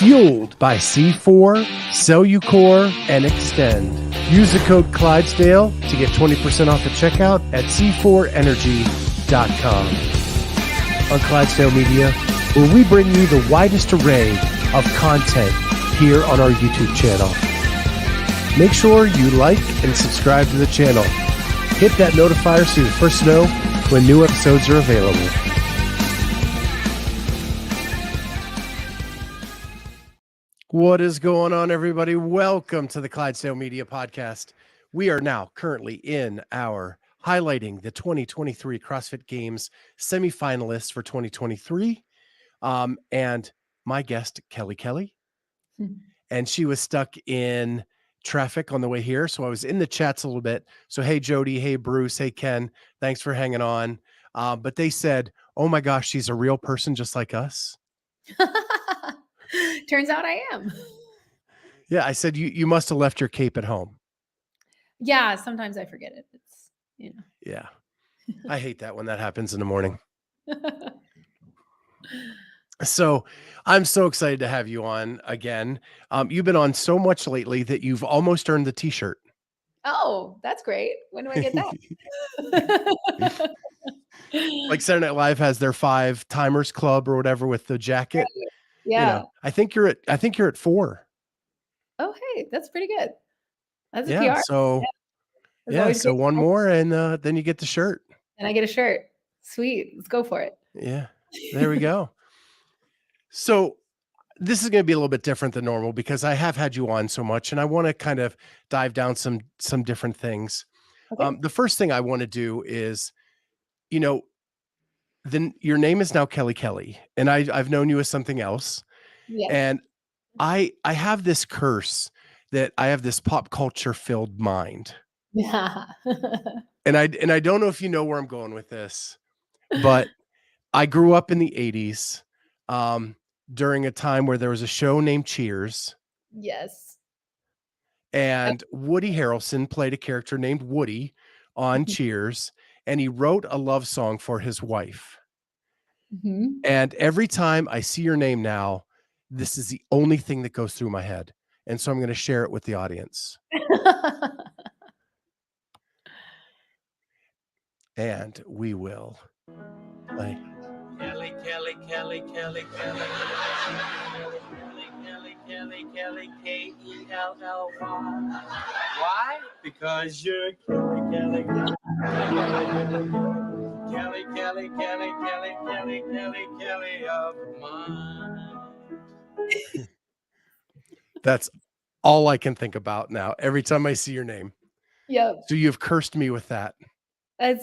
fueled by C4, Cellucor, and Extend. Use the code Clydesdale to get 20% off at checkout at c4energy.com. On Clydesdale Media, where we bring you the widest array of content here on our YouTube channel. Make sure you like and subscribe to the channel. Hit that notifier so you're the first to know when new episodes are available. What is going on, everybody? Welcome to the Clydesdale Media Podcast. We are now currently in our highlighting the 2023 CrossFit Games semifinalists for 2023. And my guest, Kelly. And she was stuck in traffic on the way here. So I was in the chats a little bit. So, hey, Jody, hey, Bruce, hey, Ken, thanks for hanging on. But they said, oh my gosh, she's a real person just like us. Turns out I am. Yeah, I said, you must have left your cape at home. Yeah, sometimes I forget it. It's, Yeah, I hate that when that happens in the morning. So I'm so excited to have you on again. You've been on so much lately that you've almost earned the t-shirt. Oh, that's great. When do I get that? Like Saturday Night Live has their 5 timers club or whatever with the jacket. Yeah. You know, I think you're at 4. Oh, hey, that's pretty good. That's yeah, PR. so yeah, so one more and then you get the shirt. And I get a shirt. Sweet. Let's go for it. Yeah, there we go. So this is going to be a little bit different than normal because I have had you on so much and I want to kind of dive down some different things. Okay. The first thing I want to do is, then your name is now Kelly, and I've known you as something else. Yes. And I have this curse that I have this pop culture filled mind. Yeah. and I don't know if you know where I'm going with this, but I grew up in the 80s. During a time where there was a show named Cheers. Yes. And Woody Harrelson played a character named Woody on Cheers, and he wrote a love song for his wife. Mm-hmm. And every time I see your name now, this is the only thing that goes through my head. And so I'm going to share it with the audience. And we will play. Kelly, K-E-L-L-Y. Why? Because you're Kelly of mine. That's all I can think about now. Every time I see your name. Yep. So you've cursed me with that.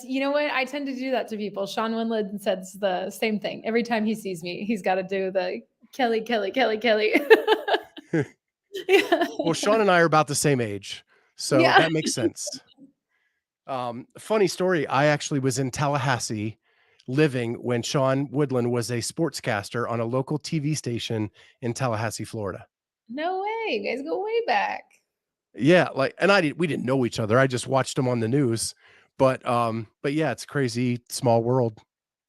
You know what? I tend to do that to people. Sean Winland says the same thing. Every time he sees me, he's got to do the Kelly. Yeah. Well, Sean and I are about the same age, so that makes sense. Funny story. I actually was in Tallahassee living when Sean Woodland was a sportscaster on a local TV station in Tallahassee, Florida. No way. You guys go way back. Yeah. We didn't know each other. I just watched him on the news. But yeah, it's crazy. Small world.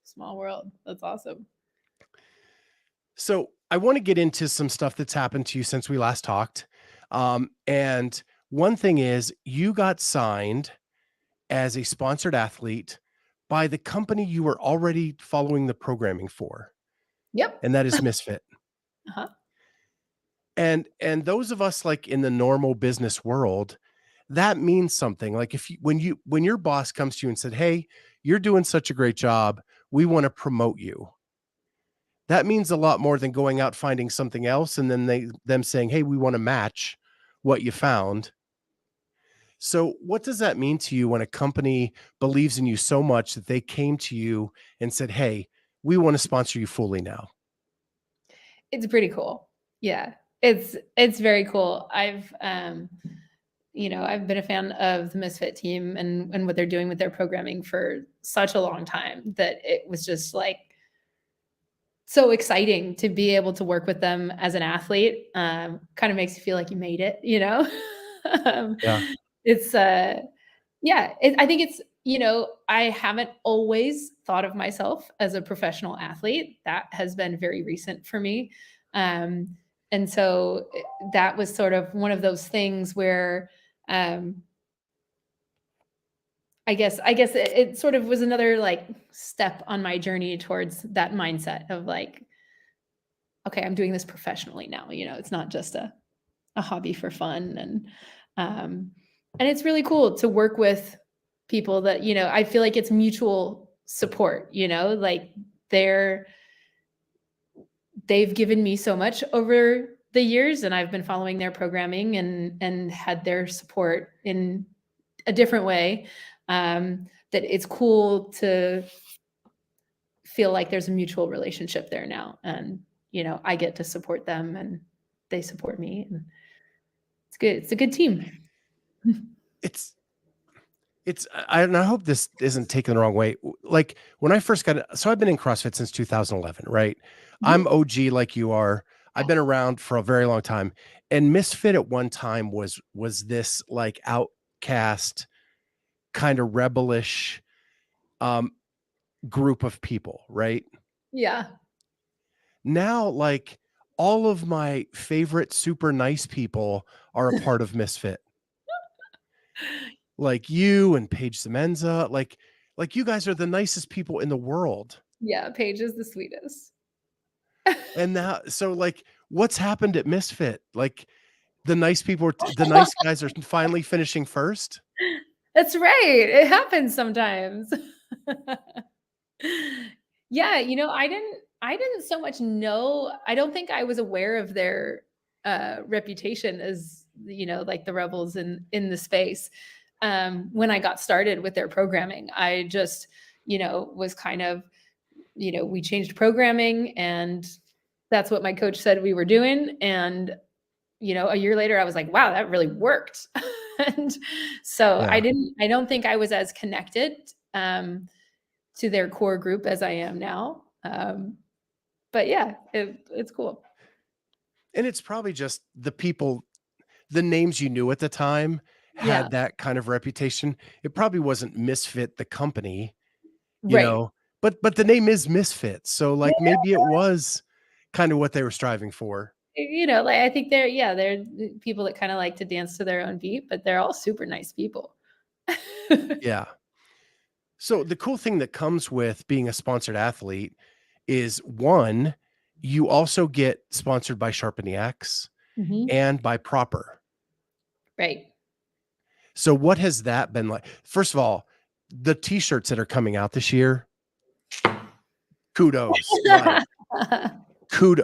Small world. That's awesome. So I want to get into some stuff that's happened to you since we last talked. And one thing is you got signed as a sponsored athlete by the company you were already following the programming for. Yep. And that is Misfit. Uh-huh. And those of us like in the normal business world, that means something. Like when your boss comes to you and said, hey, you're doing such a great job, we want to promote you. That means a lot more than going out finding something else and then them saying, hey, we want to match what you found. So what does that mean to you when a company believes in you so much that they came to you and said, hey, we want to sponsor you fully now? It's pretty cool. Yeah, it's very cool. I've been a fan of the Misfit team and what they're doing with their programming for such a long time that it was just like so exciting to be able to work with them as an athlete. Kind of makes you feel like you made it, Yeah. It's I think it's, I haven't always thought of myself as a professional athlete. That has been very recent for me. And And so that was sort of one of those things where um, I guess it sort of was another like step on my journey towards that mindset of like, okay, I'm doing this professionally now. It's not just a hobby for fun, um, and it's really cool to work with people that I feel like it's mutual support. Like they're they've given me so much over the years, and I've been following their programming and had their support in a different way. That it's cool to feel like there's a mutual relationship there now, and I get to support them and they support me, and it's good. It's a good team. It's and I hope this isn't taken the wrong way. Like when I first so I've been in CrossFit since 2011, right? I'm Mhm. OG like you are. I've Yeah. been around for a very long time. And Misfit at one time was this like outcast, kind of rebellish um group of people, right? Yeah. Now, like all of my favorite super nice people are a part of Misfit. Like you and Paige Semenza, like you guys are the nicest people in the world. Yeah, Paige is the sweetest. And now, so like, what's happened at Misfit? Like, the nice guys are finally finishing first. That's right. It happens sometimes. Yeah, I didn't so much know. I don't think I was aware of their reputation as, like the rebels in the space. When I got started with their programming, I just, was kind of, we changed programming, and that's what my coach said we were doing. And a year later, I was like, wow, that really worked. And so Yeah. I don't think I was as connected to their core group as I am now. But yeah, it's cool. And it's probably just the names you knew at the time Yeah. had that kind of reputation. It probably wasn't Misfit, the company, you Right. know, but the name is Misfit. So like maybe it was kind of what they were striving for. Like I think they're people that kind of like to dance to their own beat, but they're all super nice people. Yeah. So the cool thing that comes with being a sponsored athlete is one, you also get sponsored by Sharpen the X Mhm. and by Proper. Right. So what has that been like? First of all, the t-shirts that are coming out this year, kudos. Like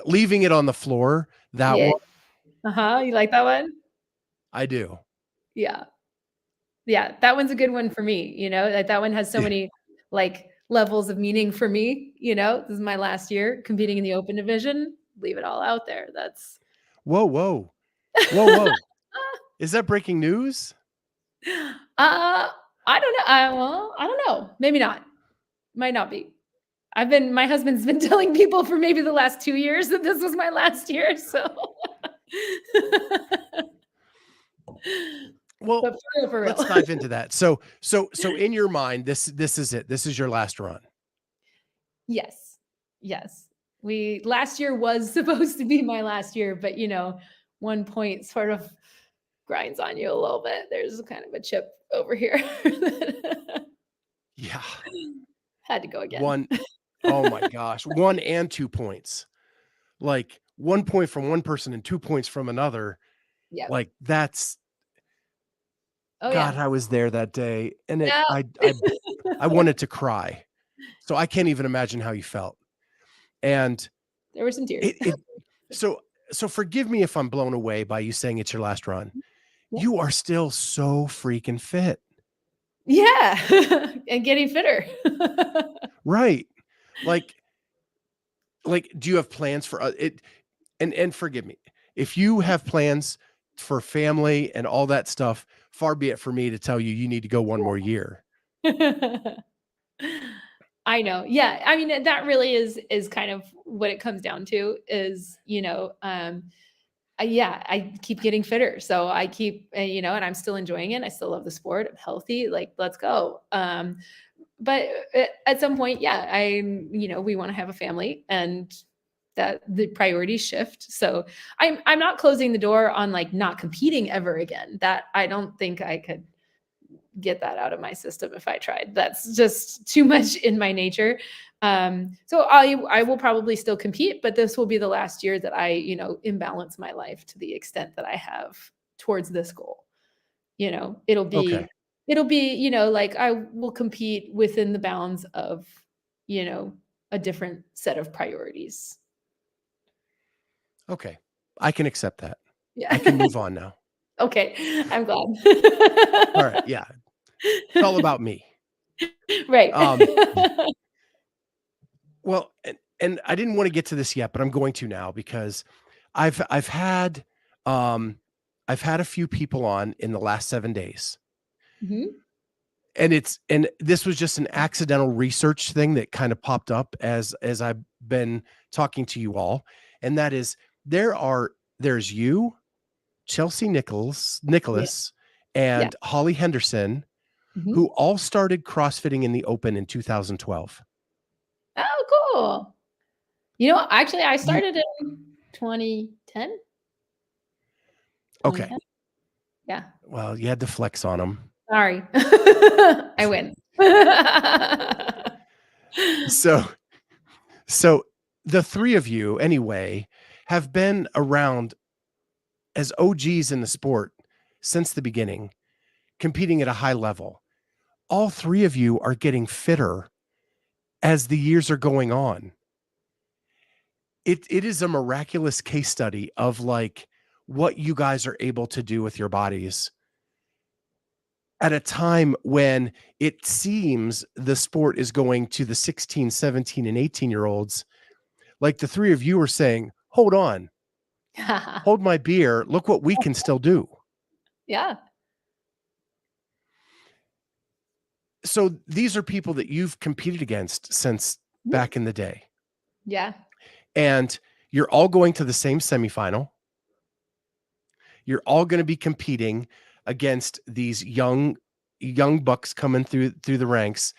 leaving it on the floor, that Yeah. one Uh-huh. You like that one? I do. Yeah. Yeah, that one's a good one for me, like, that one has so Yeah. many, like, levels of meaning for me, this is my last year competing in the open division, leave it all out there, that's Whoa, whoa. Whoa, whoa. Is that breaking news? I don't know, well, I don't know, maybe not, might not be. My husband's been telling people for maybe the last 2 years that this was my last year, so Well, but for real, let's for real. dive into that. So in your mind, this is it. This is your last run. Yes. Yes. Last year was supposed to be my last year, but one point sort of grinds on you a little bit. There's kind of a chip over here. Yeah. Had to go again. One Oh my gosh. 1 and 2 points. Like 1 point from one person and 2 points from another. Yep. Like that's Oh God, yeah. I was there that day and Yeah. I wanted to cry. So I can't even imagine how you felt. And There were some tears. it so so forgive me if I'm blown away by you saying it's your last run. Yeah. You are still so freaking fit. Yeah. And getting fitter. Right. Like do you have plans for it? And forgive me. If you have plans for family and all that stuff, far be it for me to tell you you need to go one more year. I know. Yeah. I mean, that really is kind of what it comes down to is, yeah, I keep getting fitter. So I keep, and I'm still enjoying it. I still love the sport. I'm healthy. Like, let's go. But at some point, yeah, we want to have a family, and that the priorities shift. So I'm not closing the door on like not competing ever again. That I don't think I could get that out of my system if I tried. That's just too much in my nature. So I will probably still compete, but this will be the last year that I, imbalance my life to the extent that I have towards this goal. It'll Okay. be, like I will compete within the bounds of, a different set of priorities. Okay. I can accept that. Yeah. I can move on now. Okay. I'm glad. All right. Yeah. It's all about me. Right. Well, and I didn't want to get to this yet, but I'm going to now because I've had a few people on in the last 7 days. Mhm. And this was just an accidental research thing that kind of popped up as I've been talking to you all. And that is there's you, Chelsea Yeah. Nicholas, Yeah. and Holly Henderson, who Mhm. all started CrossFitting in the open in 2012. Oh, cool. Actually, I You started in 2010. okay. 2010. Yeah. Well, you had to flex on them. Sorry. I win. So so the three of you anyway have been around as OGs in the sport since the beginning, competing at a high level. All three of you are getting fitter as the years are going on. It is a miraculous case study of like what you guys are able to do with your bodies at a time when it seems the sport is going to the 16, 17, and 18-year-olds. Like the three of you are saying, hold on, hold my beer. Look what we can still do. Yeah. So these are people that you've competed against since back in the day. Yeah. And you're all going to the same semifinal. You're all going to be competing against these young bucks coming through the ranks.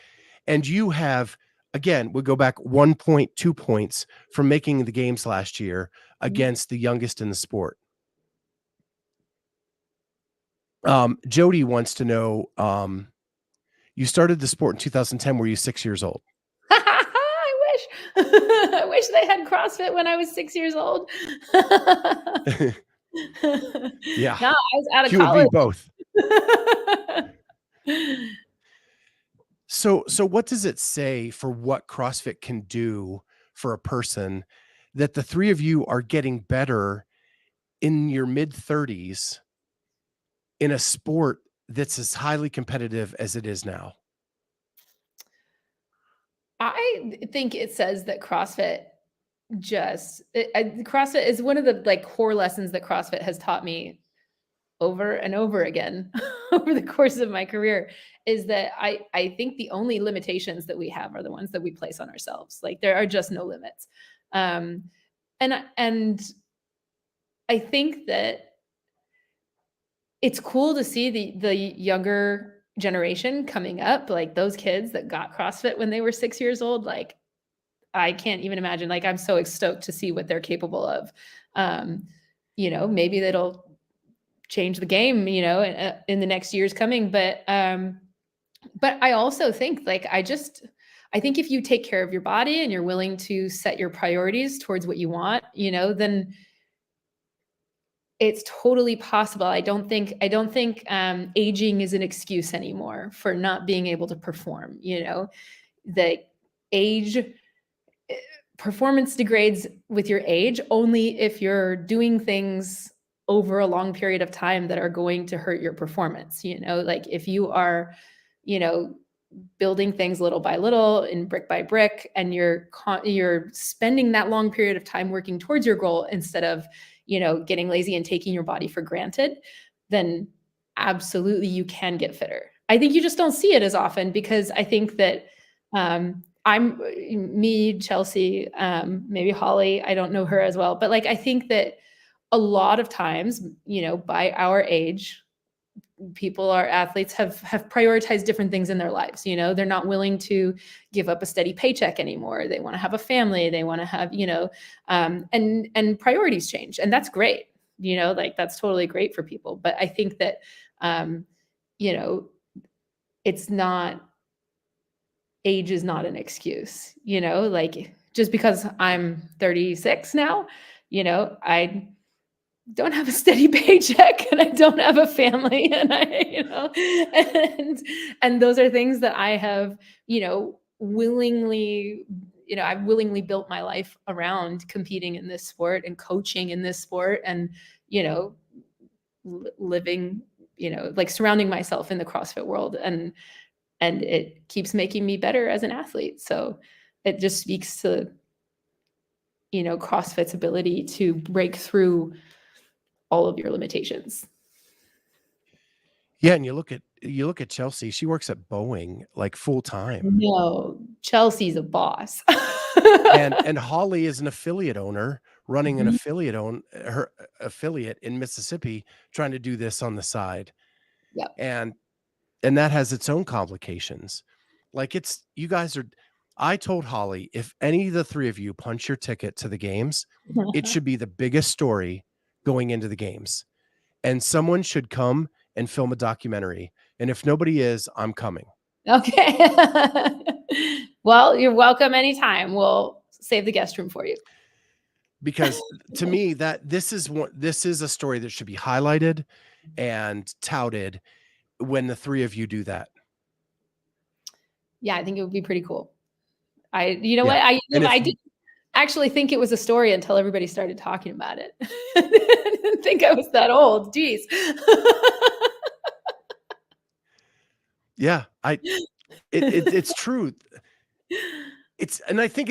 And you have, again, we go back 1 point, 2 points from making the games last year against the youngest in the sport. Jody wants to know, you started the sport in 2010. Were you 6 years old? I wish. I wish they had CrossFit when I was 6 years old. Yeah. No, I was out of You would be college. both. So what does it say for what CrossFit can do for a person that the three of you are getting better in your mid-30s in a sport that's as highly competitive as it is now? I think it says that CrossFit CrossFit is one of the like core lessons that CrossFit has taught me over and over again over the course of my career is that I think the only limitations that we have are the ones that we place on ourselves. Like there are just no limits. Um, and I think that it's cool to see the younger generation coming up, like those kids that got CrossFit when they were 6 years old. Like I can't even imagine. Like I'm so stoked to see what they're capable of. Maybe that'll change the game, in the next years coming. But I also think like I think if you take care of your body and you're willing to set your priorities towards what you want, then it's totally possible. I don't think aging is an excuse anymore for not being able to perform. The age performance degrades with your age only if you're doing things over a long period of time that are going to hurt your performance. Like if you are, you know, building things little by little and brick by brick, and you're spending that long period of time working towards your goal instead of, getting lazy and taking your body for granted, then absolutely you can get fitter. I think you just don't see it as often because I think that Chelsea, maybe Holly, I don't know her as well, but like I think that a lot of times, by our age, athletes have prioritized different things in their lives. You know, they're not willing to give up a steady paycheck anymore. They want to have a family. They want to have, you know, and priorities change, and that's great. You know, like that's totally great for people. But I think that, you know, it's not, age is not an excuse. You know, like just because I'm 36 now, you know, I don't have a steady paycheck and I don't have a family, and I, you know, and those are things that I have, you know, willingly, you know, I've willingly built my life around competing in this sport and coaching in this sport, and, you know, living, you know, like surrounding myself in the CrossFit world, and it keeps making me better as an athlete. So it just speaks to, you know, CrossFit's ability to break through all of your limitations. Yeah, and you look at Chelsea. She works at Boeing like full time, No, Chelsea's a boss. and Holly is an affiliate owner running an Mhm. her affiliate in Mississippi, trying to do this on the side, Yep. and that has its own complications. Like it's you guys are. I told Holly, if any of the three of you punch your ticket to the games, it should be the biggest story going into the games, and someone should come and film a documentary. And if nobody is, I'm coming. Okay. Well, you're welcome anytime. We'll save the guest room for you. Because to me, that this is a story that should be highlighted and touted when the three of you do that. Yeah, I think it would be pretty cool. You know Yeah. what? And if I didn't actually think it was a story until everybody started talking about it. I didn't think I was that old. Geez. yeah, it's true. And I think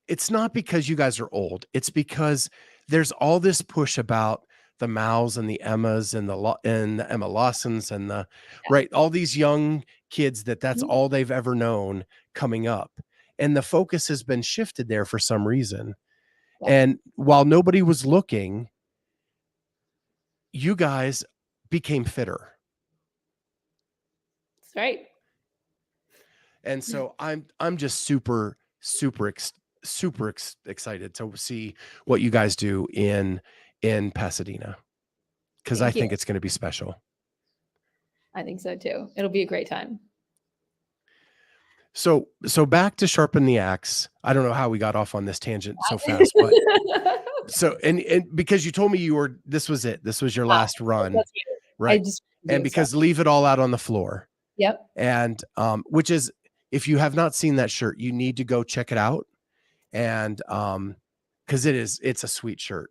it's not because you guys are old. It's because there's all this push about the Mals and the Emmas and the Emma Lawsons and the right, all these young kids that's Mhm. all they've ever known coming up. And the focus has been shifted there for some reason. Yeah, And while nobody was looking, you guys became fitter. that's right. And so I'm just super excited to see what you guys do in Pasadena, because I Thank you. think it's going to be special. I think so too. It'll be a great time. So back to sharpen the axe. I don't know how we got off on this tangent so fast, but so and because you told me this was it. This was your last run, That's weird. I right? just And doing stuff. because leave it all out on the floor. Yep. And which is, if you have not seen that shirt, you need to go check it out. And because it's a sweet shirt.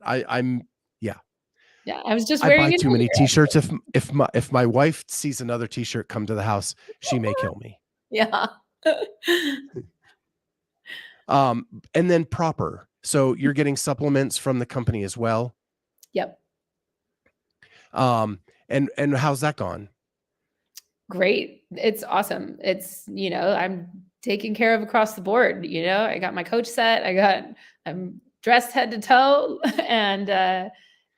Yeah. I was just I buy wearing it too many earlier. t-shirts. If my wife sees another t-shirt come to the house, she may kill me. Yeah. And then proper. So you're getting supplements from the company as well. Yep. And how's that gone? Great. It's awesome. It's, you know, I'm taken care of across the board. You know, I got my coach set. I'm dressed head to toe and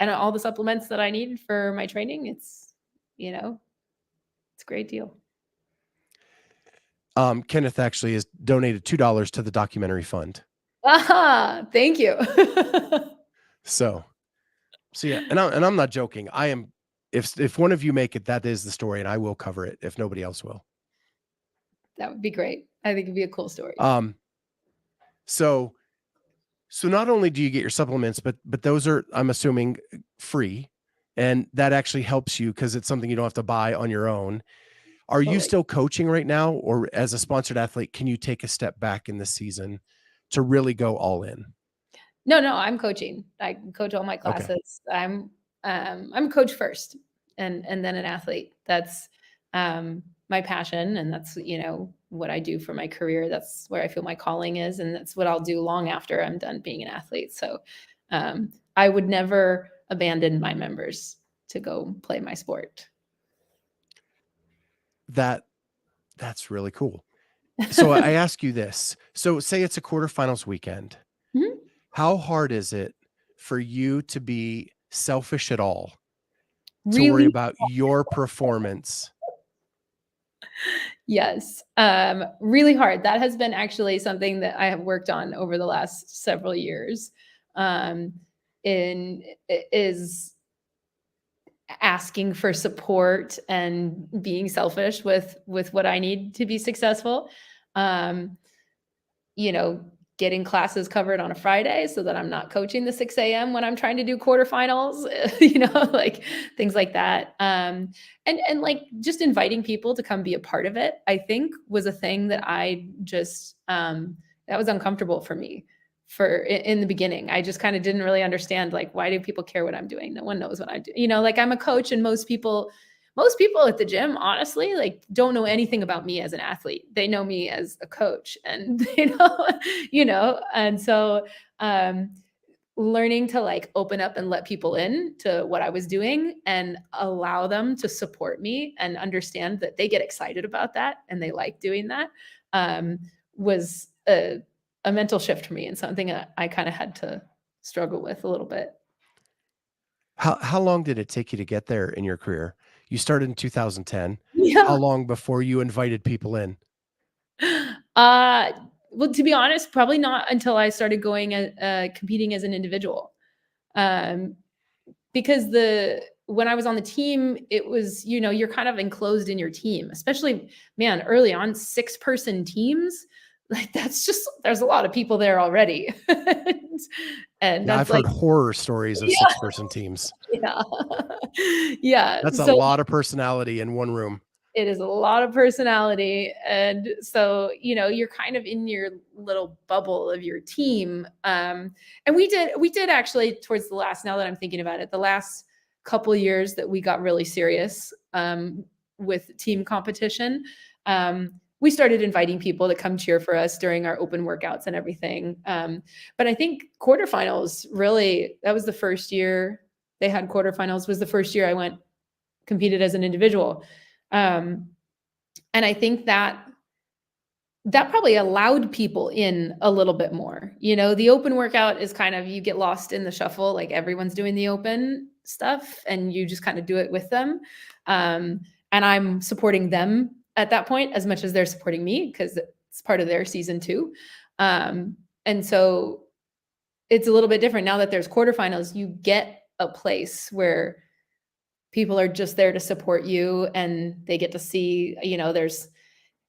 all the supplements that I need for my training. It's, you know, it's a great deal. Kenneth actually has donated $2 to the documentary fund. Aha, thank you. So yeah, and I'm not joking. I am, if one of you make it, that is the story, and I will cover it if nobody else will. That would be great. I think it'd be a cool story. So not only do you get your supplements, but those are, I'm assuming, free, and that actually helps you because it's something you don't have to buy on your own. Are you still coaching right now, or as a sponsored athlete, can you take a step back in this season to really go all in? No, I'm coaching. I coach all my classes. Okay. I'm coach first and then an athlete. That's my passion, and that's, you know, what I do for my career. That's where I feel my calling is, and that's what I'll do long after I'm done being an athlete. So I would never abandon my members to go play my sport. That's really cool. So I ask you this. So say it's a quarterfinals weekend. Mhm. How hard is it for you to be selfish at all to worry Really? about your performance? Yes. Really hard. That has been actually something that I have worked on over the last several years. Um, is asking for support and being selfish with what I need to be successful. Um, you know, getting classes covered on a Friday so that I'm not coaching the 6 a.m. when I'm trying to do quarterfinals, like things like that. And like just inviting people to come be a part of it, I think was a thing that I just that was uncomfortable for me in the beginning. I just kind of didn't really understand, like, why do people care what I'm doing? No one knows what I do. Like, I'm a coach, and most people at the gym, honestly, like, don't know anything about me as an athlete. They know me as a coach, and and so um learning to, like, open up and let people in to what I was doing and allow them to support me and understand that they get excited about that and they like doing that, um was a mental shift for me, and something that I kind of had to struggle with a little bit. How long did it take you to get there in your career? You started in 2010. How Yeah. long before you invited people in? Uh, well, to be honest, probably not until I started competing as an individual. Um, because when I was on the team, it was, you're kind of enclosed in your team, especially, man, early on, 6-person teams. Like, there's a lot of people there already. And Yeah, I've that's like, heard horror stories of yeah, six-person teams. yeah. Yeah. That's a So lot of personality in one room. it is a lot of personality. And so, you're kind of in your little bubble of your team. And we did actually, towards the last, now that I'm thinking about it, the last couple of years that we got really serious with team competition. We started inviting people to come cheer for us during our open workouts and everything. But I think quarterfinals, really, that was the first year they had quarterfinals, was the first year I competed as an individual. Um, and I think that probably allowed people in a little bit more. The open workout is kind of, you get lost in the shuffle, like, everyone's doing the open stuff and you just kind of do it with them. Um, and I'm supporting them at that point as much as they're supporting me, because it's part of their season too. And so it's a little bit different now that there's quarterfinals. You get a place where people are just there to support you, and they get to see, there's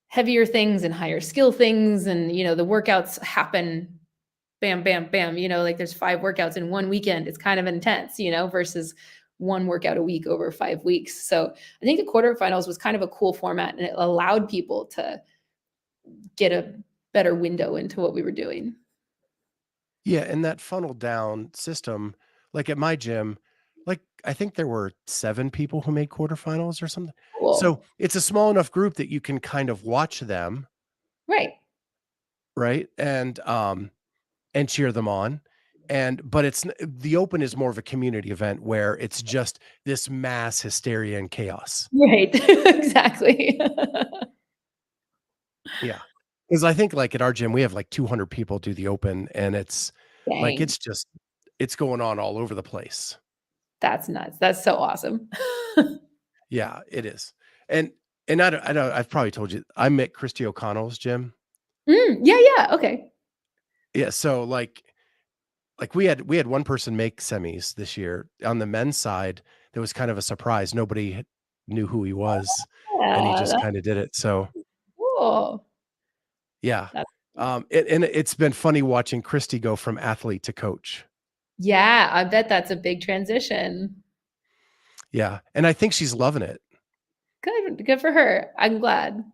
heavier things and higher skill things, and the workouts happen bam bam bam, like, there's 5 workouts in one weekend. It's kind of intense, versus one workout a week over 5 weeks. So I think the quarterfinals was kind of a cool format, and it allowed people to get a better window into what we were doing. Yeah, and that funnel down system, like at my gym, like I think there were 7 people who made quarterfinals or something. So Cool. it's a small enough group that you can kind of watch them, Right. right? And cheer them on. But the open is more of a community event where it's just this mass hysteria and chaos. Right. Exactly. Yeah. Because I think, like, at our gym, we have, like, 200 people do the open, and Dang. it's going on all over the place. That's nuts. That's so awesome. Yeah, it is. And I don't I've probably told you, I'm at Christy O'Connell's gym. Yeah, yeah, okay. Yeah, so, like, we had one person make semis this year. On the men's side, there was kind of a surprise. Nobody knew who he was, and he Yeah, just that's kinda did it, so, cool. yeah. That's And it's been funny watching Christy go from athlete to coach. Yeah, I bet that's a big transition. Yeah, and I think she's loving it. Good for her. I'm glad.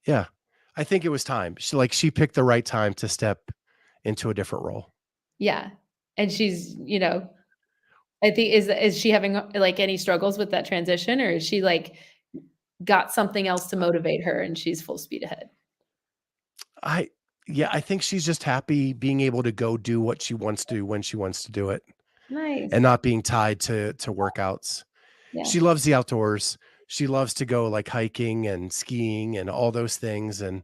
Yeah. I think it was time. She picked the right time to step into a different role. Yeah, and she's, I think, is she having, like, any struggles with that transition, or is she, like, got something else to motivate her and she's full speed ahead? I Yeah, I think she's just happy being able to go do what she wants to when she wants to do it, and Nice. not being tied to workouts. Yeah, She loves the outdoors. She loves to go, like, hiking and skiing and all those things, yeah,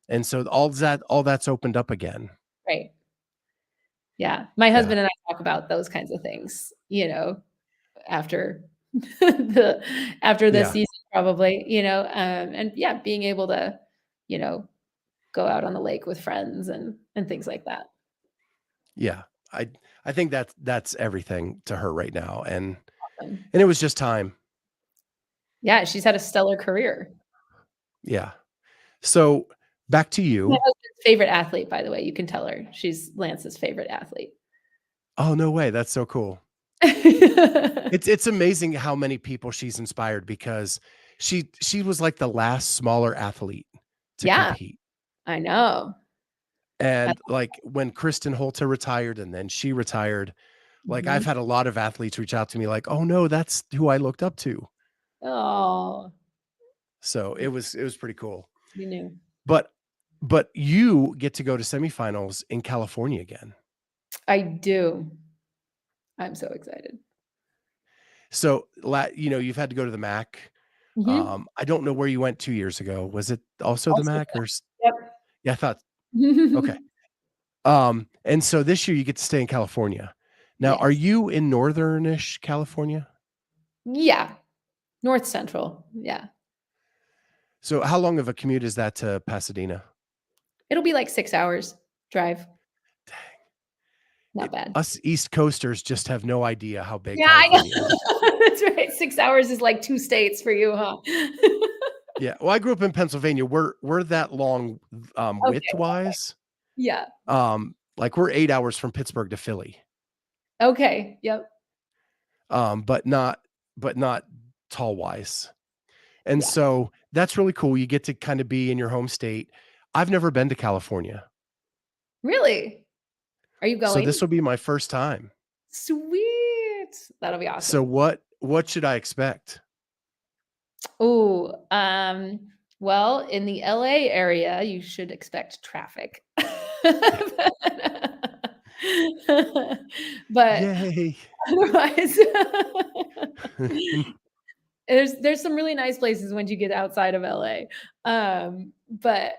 and so all that's opened up again. right. Yeah, my Yeah. husband and I talk about those kinds of things, after. after this Yeah. season, probably, and yeah, being able to, you know, go out on the lake with friends and things like that. Yeah. I I think that's everything to her right now, Um, and it was just time. yeah, she's had a stellar career. Yeah. So, back to My you. husband's favorite athlete, by the way, you can tell her. She's Lance's favorite athlete. Oh, no way, that's so cool. It's amazing how many people she's inspired because she was like the last smaller athlete to Yeah, compete. I know. I And, like, when Kristen Holta retired and then she retired, like, I've Mhm. had a lot of athletes reach out to me like, "Oh, no, that's who I looked up to." Oh, So, it was pretty cool. you knew. But but you get to go to semifinals in California again. I do. I'm so excited. So, you've had to go to the MAC. Mhm. I don't know where you went 2 years ago. Was it also the Also MAC or s Yep. yeah, I thought okay. And so this year you get to stay in California. Now, are Yes. you in northern-ish California? Yeah, North Central, yeah. So how long of a commute is that to Pasadena? It'll be like 6 hours drive, not It bad. us East Coasters just have no idea how big Yeah, I California is. know. That's right, 6 hours is like 2 states for you, huh? Yeah, well, I grew up in Pennsylvania. We're that long, Okay, width-wise. yeah. Like, we're 8 hours from Pittsburgh to Philly, Okay, yep, but not tall-wise. And yeah. so that's really cool. You get to kinda be in your home state. I've never been to California, Really? Are you so going? this will be my first time. Sweet. That'll be So awesome. what should I expect? Ooh, well, in the LA area, you should expect traffic. Yeah. But Yay. otherwise, there's some really nice places once you get outside of LA. But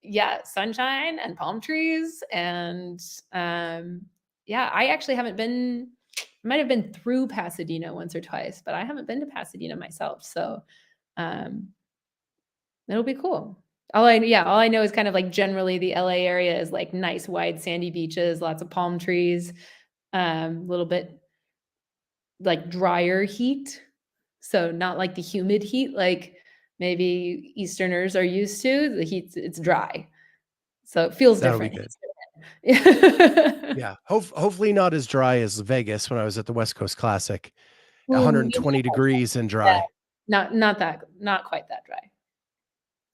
yeah, sunshine and palm trees and, yeah, I actually haven't been I might have been through Pasadena once or twice, but I haven't been to Pasadena myself, so, um, it'll be cool. All I know is kind of like generally the LA area is like nice wide sandy beaches, lots of palm trees, little bit like drier heat. So not like the humid heat like maybe Easterners are used to. The heat it's dry. So it feels That'll be different. good. Yeah. Yeah. Hopefully not as dry as Vegas when I was at the West Coast Classic. Ooh, 120 degrees and yeah, dry. not quite that dry.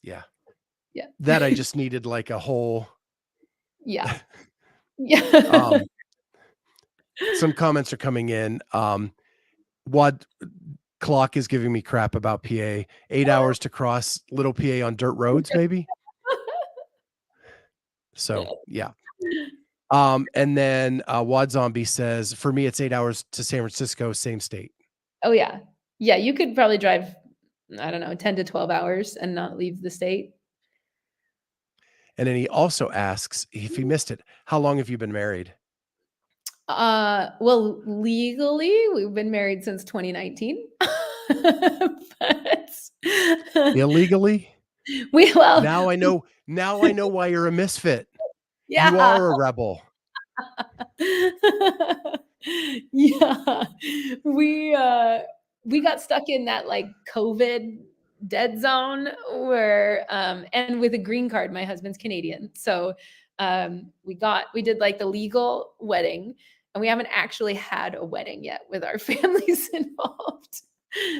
Yeah. Yeah. That I just needed like a whole Yeah. Yeah. um, some comments are coming in. What clock is giving me crap about PA. 8 hours to cross Little PA on dirt roads, maybe? So, yeah. And then, Wad Zombie says, "For me, it's 8 hours to San Francisco, same state." Oh, yeah. Yeah, you could probably drive, I don't know, 10 to 12 hours and not leave the state. And then he also asks, if he missed it, "How long have you been married?" Well, legally, we've been married since 2019. But Illegally? we well, Now I know why you're a misfit. You yeah. are a rebel. Yeah. We, uh, we got stuck in that, like, COVID dead zone where, and with a green card, my husband's Canadian, so, we did, like, the legal wedding, and we haven't actually had a wedding yet with our families involved.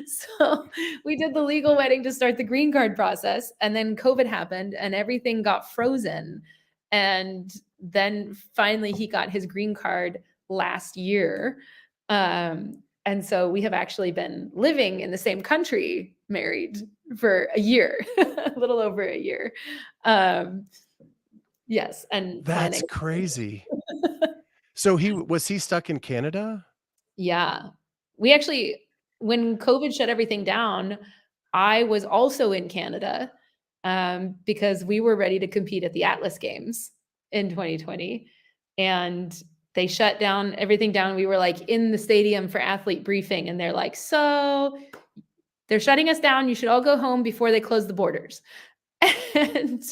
So, we did the legal wedding to start the green card process, and then COVID happened, and everything got frozen, and then finally he got his green card last year. And so we have actually been living in the same country married for a year, a little over a year. Um, yes, and That's planning. crazy. So was he stuck in Canada? Yeah. We actually, when COVID shut everything down, I was also in Canada because we were ready to compete at the Atlas Games in 2020. And they shut down everything down. We were like in the stadium for athlete briefing, and they're like, so they're shutting us down. You should all go home before they close the borders. And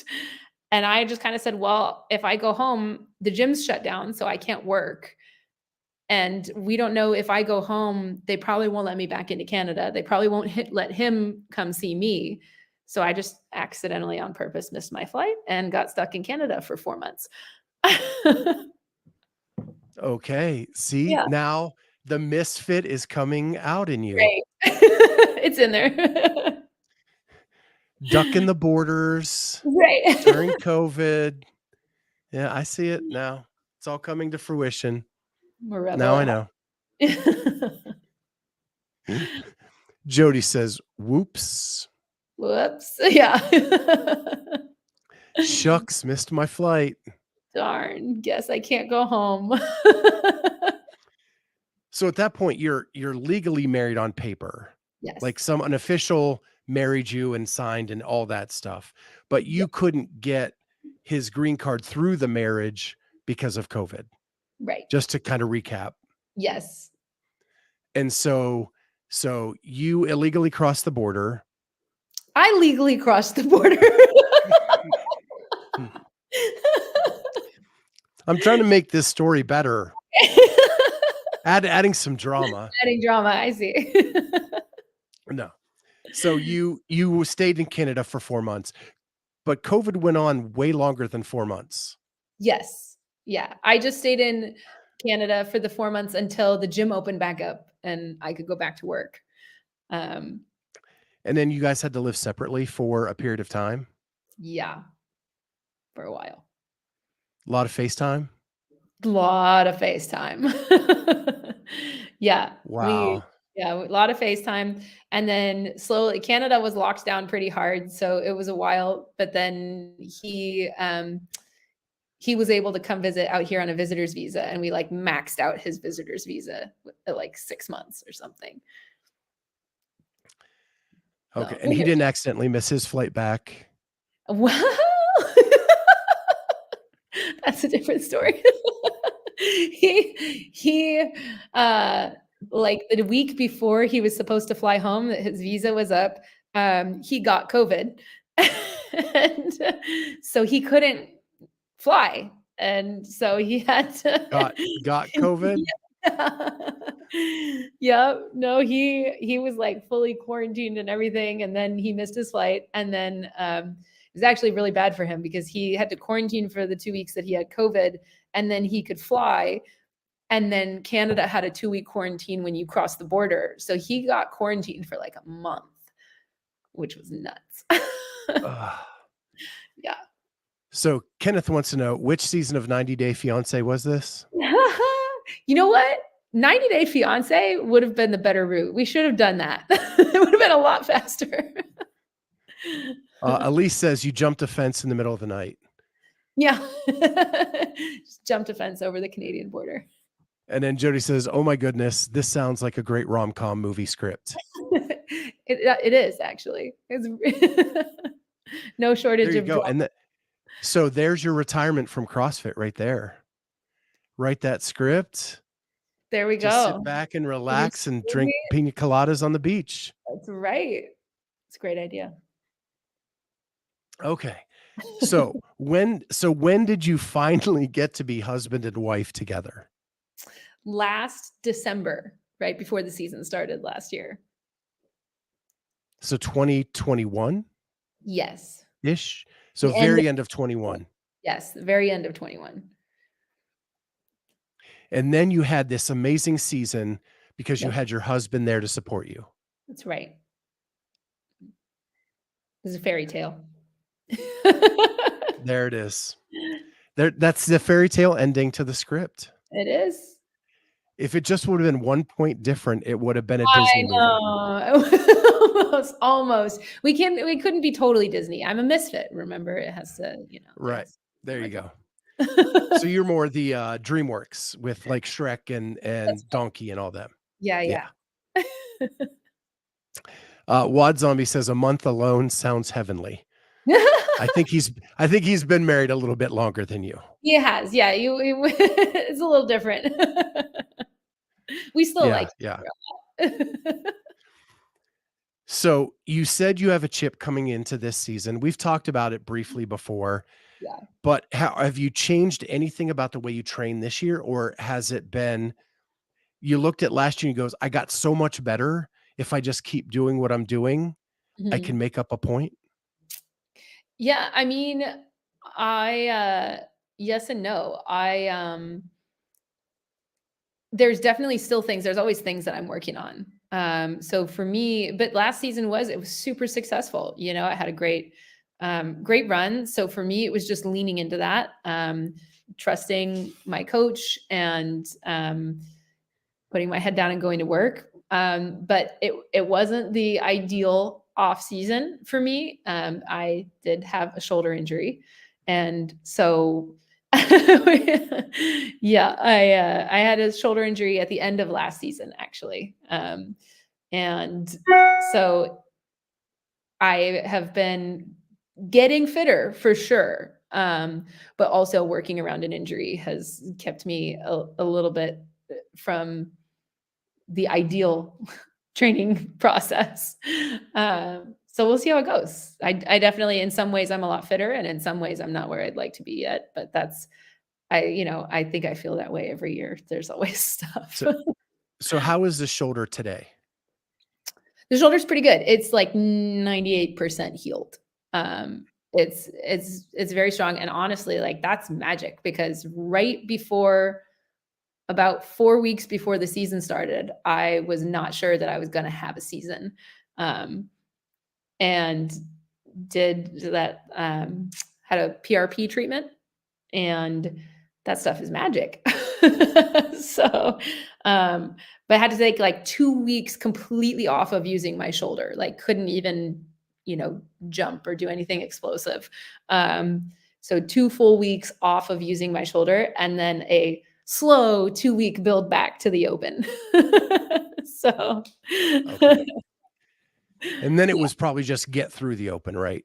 and I just kind of said, well, if I go home, the gym's shut down, so I can't work. And we don't know if I go home, they probably won't let me back into Canada. They probably won't let him come see me. So I just accidentally on purpose missed my flight and got stuck in Canada for 4 months. Okay. See, Yeah, now the misfit is coming out in you. right. It's in there. Ducking the borders Right. during COVID. Yeah, I see it now. It's all coming to fruition. I'm a rebel Now I at know. heart. Jody says, whoops. Whoops. Yeah. Shucks, missed my flight. Darn. Guess I can't go home. So at that point, you're legally married on paper. Yes. Like an official married you and signed and all that stuff. But you couldn't get his green card through the marriage because of COVID. Right. Just to kind of recap. Yes. And so you illegally crossed the border. I legally crossed the border. I'm trying to make this story better. Adding some drama. Adding drama, I see. No. So you stayed in Canada for 4 months, but COVID went on way longer than 4 months. Yes. Yeah. I just stayed in Canada for the 4 months until the gym opened back up and I could go back to work. And then you guys had to live separately for a period of time? Yeah. For a while. A lot of FaceTime? A lot of FaceTime. Yeah. Wow. A lot of FaceTime. And then slowly Canada was locked down pretty hard. So it was a while, but then he was able to come visit out here on a visitor's visa, and we like maxed out his visitor's visa at like 6 months or something. Okay. So, And he didn't accidentally miss his flight back? well, that's a different story. he like the week before he was supposed to fly home, that his visa was up, he got COVID. And so he couldn't fly. And so he had to got COVID? Yeah. No, he was like fully quarantined and everything, and then he missed his flight. And then it was actually really bad for him because he had to quarantine for the 2 weeks that he had COVID, and then he could fly. And then Canada had a 2-week quarantine when you cross the border. So he got quarantined for like a month, which was nuts. Yeah. So Kenneth wants to know, which season of 90 Day Fiancé was this? You know what? 90 Day Fiancé would have been the better route. We should have done that. It would have been a lot faster. Elise says you jumped a fence in the middle of the night. Yeah. Just jumped a fence over the Canadian border. And then Jody says, oh my goodness, this sounds like a great rom-com movie script. It is actually. It's no shortage There you of go. And so there's your retirement from CrossFit right there. Write that script. There we Just go. sit back and relax and drink pina coladas on the beach. That's right. It's a great idea. Okay. So when did you finally get to be husband and wife together? Last December, right before the season started last year. So 2021? Yes. Ish. So very end of 21. Yes, the very end of 21. And then you had this amazing season because you had your husband there to support you. That's right. This is a fairy tale. There it is. That's the fairy tale ending to the script. It is. If it just would have been 1 point different, it would have been a Disney movie. Almost. We couldn't be totally Disney. I'm a misfit. Remember, it has to, Right. There you go. So you're more the DreamWorks with like Shrek and Donkey and all that. Yeah. Wad Zombie says a month alone sounds heavenly. I think he's been married a little bit longer than you. He has, yeah. It's a little different. We still like Yeah, yeah. it. So you said you have a chip coming into this season. We've talked about it briefly before, Yeah. but have you changed anything about the way you train this year, or has it been you looked at last year and you goes, I got so much better. If I just keep doing what I'm doing, I can Mhm. make up a point. Yeah, I mean, yes and no. There's definitely still things there's always things that I'm working on. So for me but last season it was super successful, I had a great run. So for me, it was just leaning into that, trusting my coach and, putting my head down and going to work. But it wasn't the ideal off season for me. I did have a shoulder injury, and so yeah, I had a shoulder injury at the end of last season actually, and so I have been getting fitter for sure, but also working around an injury has kept me a little bit from the ideal training process. So we'll see how it goes. I definitely, in some ways, I'm a lot fitter, and in some ways, I'm not where I'd like to be yet. But I think I feel that way every year. There's always stuff. So so how is the shoulder today? The shoulder's pretty good. It's like 98% healed. It's very strong, and honestly, like that's magic because right before about 4 weeks before the season started, I was not sure that I was gonna have a season, um, and did that, had a PRP treatment, and that stuff is magic. So, um, but I had to take, like, 2 weeks completely off of using my shoulder, like, couldn't even, jump or do anything explosive. So 2 full weeks off of using my shoulder, and then a slow 2-week build back to the open. So Okay. And then it was probably just get through the open, right?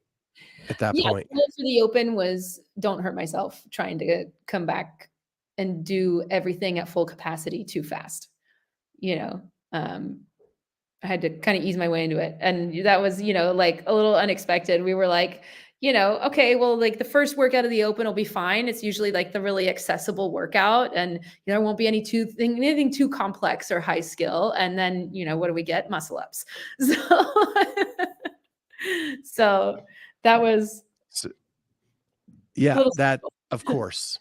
At that yeah, point. goal for the open was don't hurt myself trying to come back and do everything at full capacity too fast. You know, um, I had to kind of ease my way into it. And that was, like a little unexpected. We were like, okay, well, like the first workout of the open will be fine. It's usually like the really accessible workout. And there won't be anything too complex or high skill. And then, what do we get? Muscle ups. So that was So a yeah, little that stressful. of course.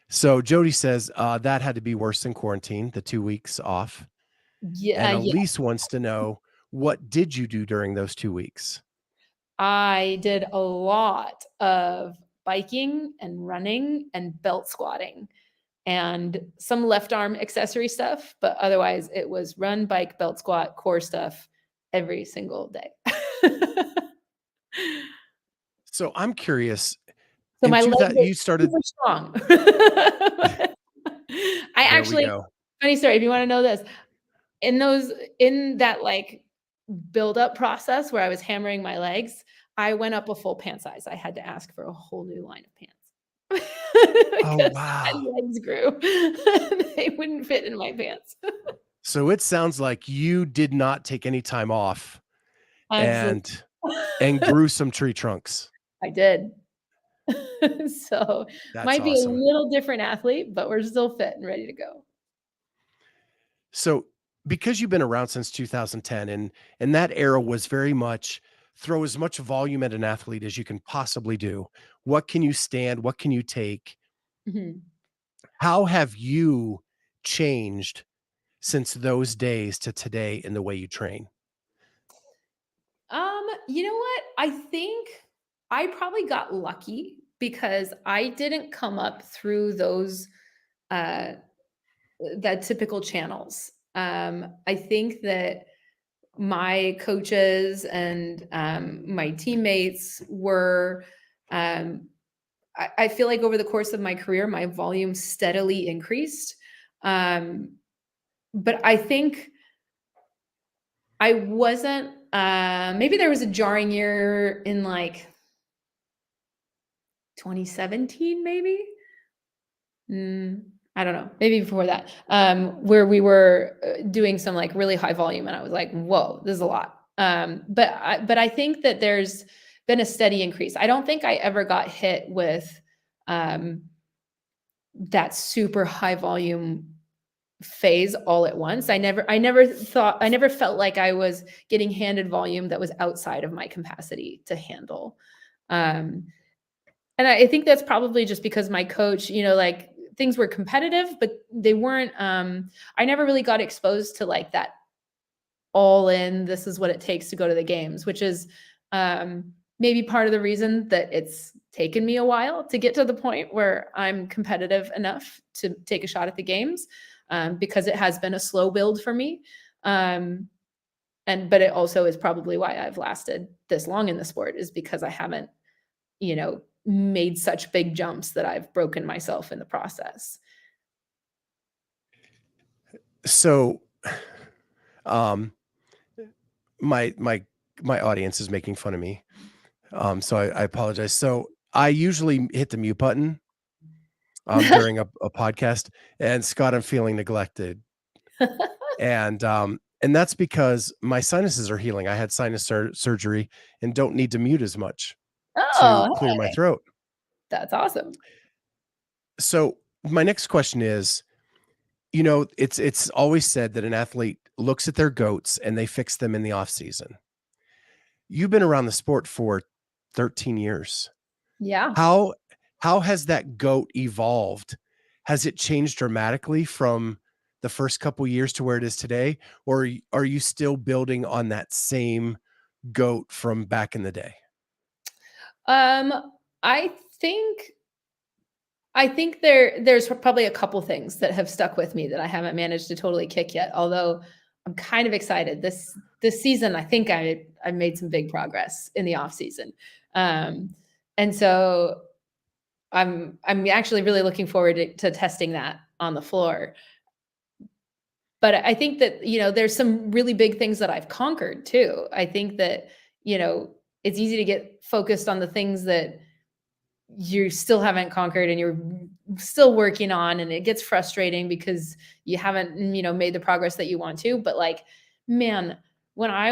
So Jody says, that had to be worse than quarantine, the 2 weeks off. Yeah, And yeah. Elise wants to know, what did you do during those 2 weeks? I did a lot of biking and running and belt squatting and some left arm accessory stuff, but otherwise it was run, bike, belt squat, core stuff every single day. So I'm curious, So in my legs are you started super strong. I there we actually go. funny story, if you wanna know this, in that, like, build up process where I was hammering my legs, I went up a full pant size. I had to ask for a whole new line of pants Oh, because wow. my legs grew. They wouldn't fit in my pants. So it sounds like you did not take any time off Absolutely. and grew some tree trunks. I did. So, That's might be a awesome. little different athlete, but we're still fit and ready to go. So, because you've been around since 2010 and that era was very much throw as much volume at an athlete as you can possibly do. What can you stand? What can you take? Mhm. How have you changed since those days to today in the way you train? You know what? I think I probably got lucky because I didn't come up through those uh that typical channels. I think that my coaches and my teammates were um I feel like over the course of my career, my volume steadily increased. Um, but I think I wasn't maybe there was a jarring year in like 2017, maybe. I don't know, maybe before that, where we were doing some like really high volume, and I was like, "Whoa, this is a lot." But I think that there's been a steady increase. I don't think I ever got hit with um, that super high volume phase all at once. I never felt like I was getting handed volume that was outside of my capacity to handle. Um, and I think that's probably just because my coach, like things were competitive, but they weren't, I never really got exposed to like that all in, this is what it takes to go to the games, which is maybe part of the reason that it's taken me a while to get to the point where I'm competitive enough to take a shot at the games, because it has been a slow build for me. Um, but it also is probably why I've lasted this long in the sport, is because I haven't, made such big jumps that I've broken myself in the process. So, um, my audience is making fun of me. So I apologize. So I usually hit the mute button during a podcast, and Scott, I'm feeling neglected, and that's because my sinuses are healing. I had sinus surgery and don't need to mute as much to Oh, clear my hey, throat. that's awesome. So my next question is, it's always said that an athlete looks at their goats and they fix them in the off season. You've been around the sport for 13 years. Yeah. How how has that goat evolved? Has it changed dramatically from the first couple years to where it is today, or are you still building on that same goat from back in the day? Um, I think there's probably a couple things that have stuck with me that I haven't managed to totally kick yet. Although I'm kind of excited. This season, I think I made some big progress in the off season, um, and so I'm actually really looking forward to testing that on the floor. But I think that there's some really big things that I've conquered too. I think that it's easy to get focused on the things that you still haven't conquered and you're still working on, and it gets frustrating because you haven't made the progress that you want to. But like, man, when I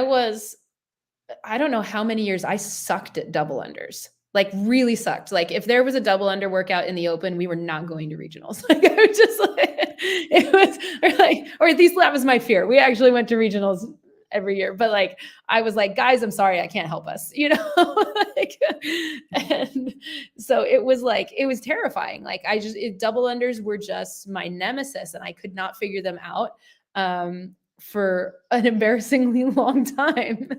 don't know how many years I sucked at double unders, like really sucked. Like if there was a double under workout in the open, we were not going to regionals. Like I was just like, it was, or at least that was my fear. We actually went to regionals every year, but like, I was like, guys, I'm sorry, I can't help us, like, and so it was like, it was terrifying. Like double unders were just my nemesis and I could not figure them out. For an embarrassingly long time,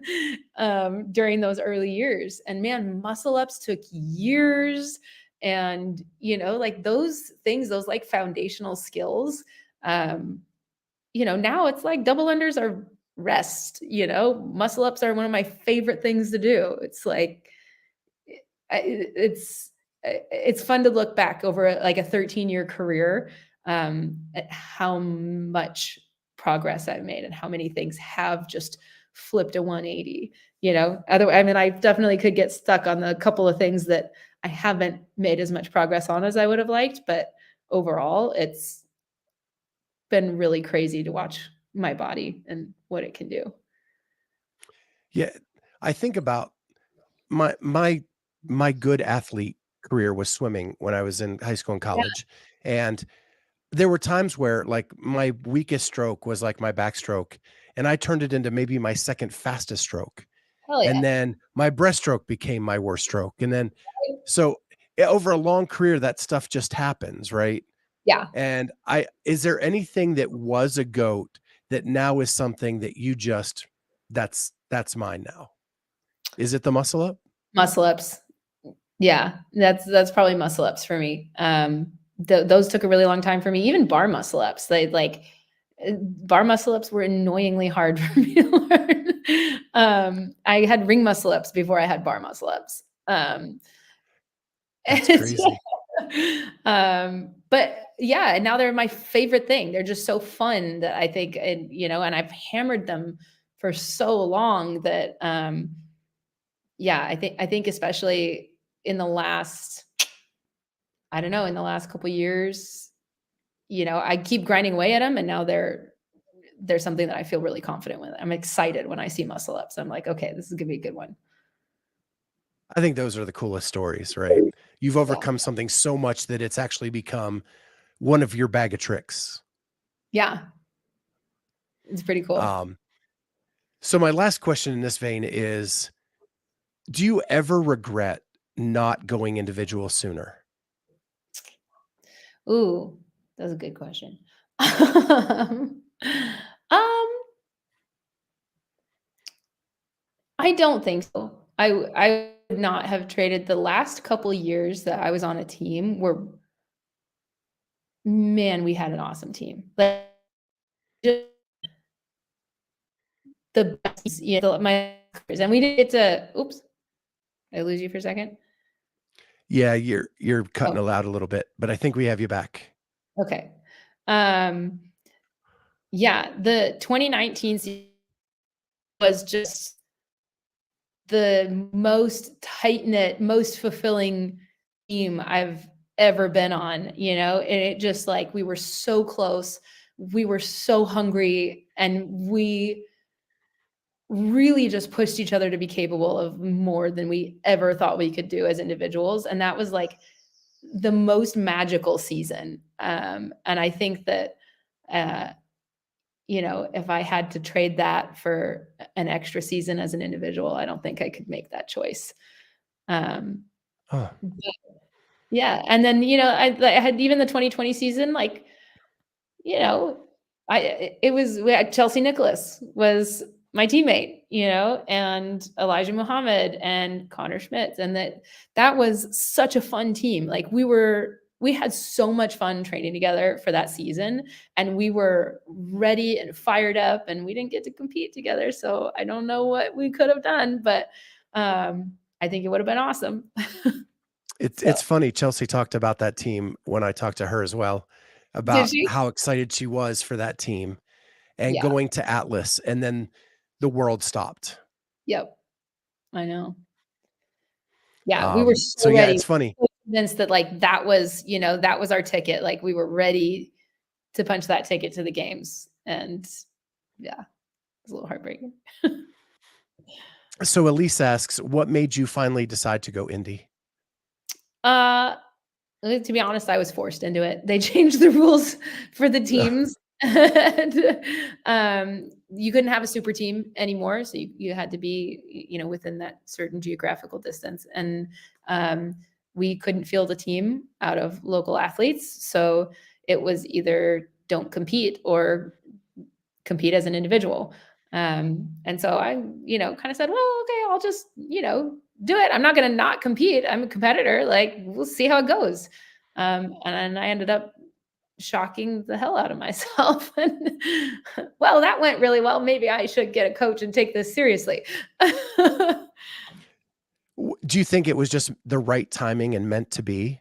during those early years. And man, muscle ups took years. And, like those things, those like foundational skills, um, now it's like double unders are rest, muscle ups are one of my favorite things to do. It's like, it's fun to look back over like a 13-year career, at how much progress I've made and how many things have just flipped a 180. I mean, I definitely could get stuck on the couple of things that I haven't made as much progress on as I would have liked, but overall, it's been really crazy to watch my body and what it can do. Yeah, I think about my my my good athlete career was swimming when I was in high school and Yeah, college, and there were times where, like, my weakest stroke was, like, my backstroke, and I turned it into maybe my second fastest stroke, hell and yeah. then my breaststroke became my worst stroke, and then so, over a long career, that stuff just happens, right? Yeah. And I is there anything that was a goat that now is something that you just that's mine now? Is it the muscle up? Muscle ups. Yeah, that's probably muscle ups for me. Those took a really long time for me. Even bar muscle ups, bar muscle ups were annoyingly hard for me to learn. I had ring muscle ups before I had bar muscle ups. That's And crazy. but yeah, and now they're my favorite thing. They're just so fun that I think, and I've hammered them for so long that, yeah, I think especially in the last I don't know, in the last couple years, I keep grinding away at them, and now they're something that I feel really confident with. I'm excited when I see muscle ups. I'm like, okay, this is gonna be a good one. I think those are the coolest stories, right? You've Yeah. overcome something so much that it's actually become one of your bag of tricks. Yeah. It's pretty cool. Um, so my last question in this vein is, do you ever regret not going individual sooner? Ooh, that's a good question. um, I don't think so. I would not have traded the last couple years that I was on a team were man, we had an awesome team. Like just the best, my and we didn't get to oops, did I lose you for a second? Yeah, you're cutting Oh, it out a little bit, but I think we have you back. okay. Um, yeah, the 2019 season was just the most tight-knit, most fulfilling team I've ever been on, and it just like we were so close, we were so hungry, and we really just pushed each other to be capable of more than we ever thought we could do as individuals. And that was like the most magical season. And I think that, uh, if I had to trade that for an extra season as an individual, I don't think I could make that choice. Um, Oh, yeah. And then, I had even the 2020 season, like, you know, we had Chelsea Nicholas was my teammate, and Elijah Muhammad and Connor Schmitz. And that was such a fun team. Like we had so much fun training together for that season, and we were ready and fired up, and we didn't get to compete together. So I don't know what we could have done, but I think it would have been awesome. it's So it's funny. Chelsea talked about that team when I talked to her as well, did about she? how excited she was for that team and Yeah. going to Atlas, and then the world stopped. Yep. I know. Yeah, we were So so yeah, ready, it's funny. so convinced that, like, that was our ticket, like, we were ready to punch that ticket to the games, and yeah, it was a little heartbreaking. So Elise asks, what made you finally decide to go indie? Uh, to be honest, I was forced into it. They changed the rules for the teams, and, you couldn't have a super team anymore, so you had to be, within that certain geographical distance, and, we couldn't field a team out of local athletes, so it was either don't compete or compete as an individual. And so I, kind of said, well, okay, I'll just, do it. I'm not going to not compete. I'm a competitor. Like, we'll see how it goes. And then I ended up shocking the hell out of myself. And well, that went really well. Maybe I should get a coach and take this seriously. Do you think it was just the right timing and meant to be?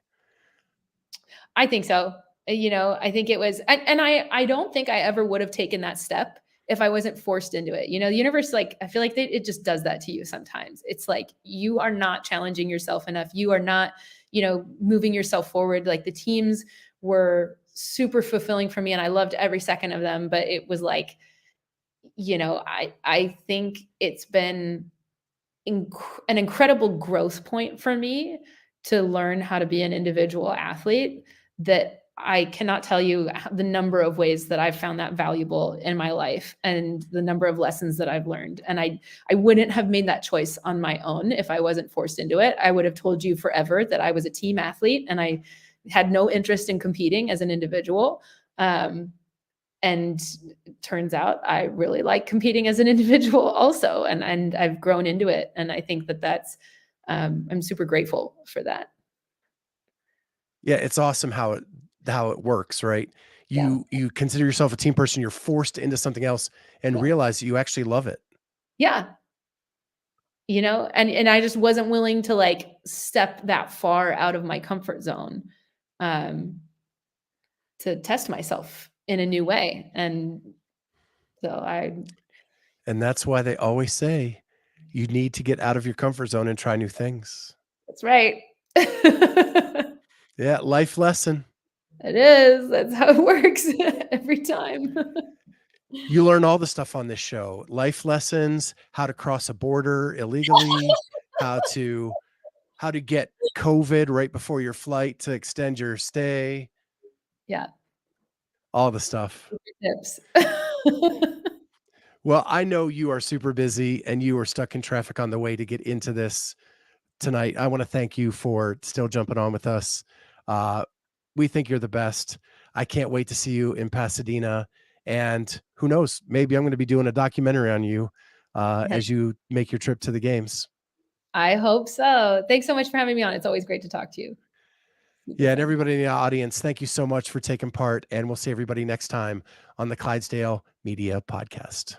I think so. I think it was, and I don't think I ever would have taken that step if I wasn't forced into it. The universe, like, I feel like it just does that to you sometimes. It's like you are not challenging yourself enough. You are not, moving yourself forward. Like the teams were super fulfilling for me, and I loved every second of them. But it was like, I think it's been an incredible growth point for me to learn how to be an individual athlete that I cannot tell you the number of ways that I've found that valuable in my life and the number of lessons that I've learned. And I wouldn't have made that choice on my own if I wasn't forced into it. I would have told you forever that I was a team athlete and I had no interest in competing as an individual. And turns out I really like competing as an individual also, and I've grown into it, and I think that's I'm super grateful for that. Yeah, it's awesome how it works, right? Yeah, You consider yourself a team person, you're forced into something else and yeah, realize you actually love it. yeah. And I just wasn't willing to like step that far out of my comfort zone um, to test myself in a new way, and so I And that's why they always say you need to get out of your comfort zone and try new things. that's right. Yeah, life lesson. It is. That's how it works every time. You learn all the stuff on this show. Life lessons, how to cross a border illegally, how to get COVID right before your flight to extend your stay, Yeah. all the stuff. Tips. Well, I know you are super busy and you are stuck in traffic on the way to get into this tonight. I want to thank you for still jumping on with us. Uh, we think you're the best. I can't wait to see you in Pasadena. And who knows, maybe I'm going to be doing a documentary on you as you make your trip to the games. I hope so. Thanks so much for having me on. It's always great to talk to you. Yeah, and everybody in the audience, thank you so much for taking part. And we'll see everybody next time on the Clydesdale Media Podcast.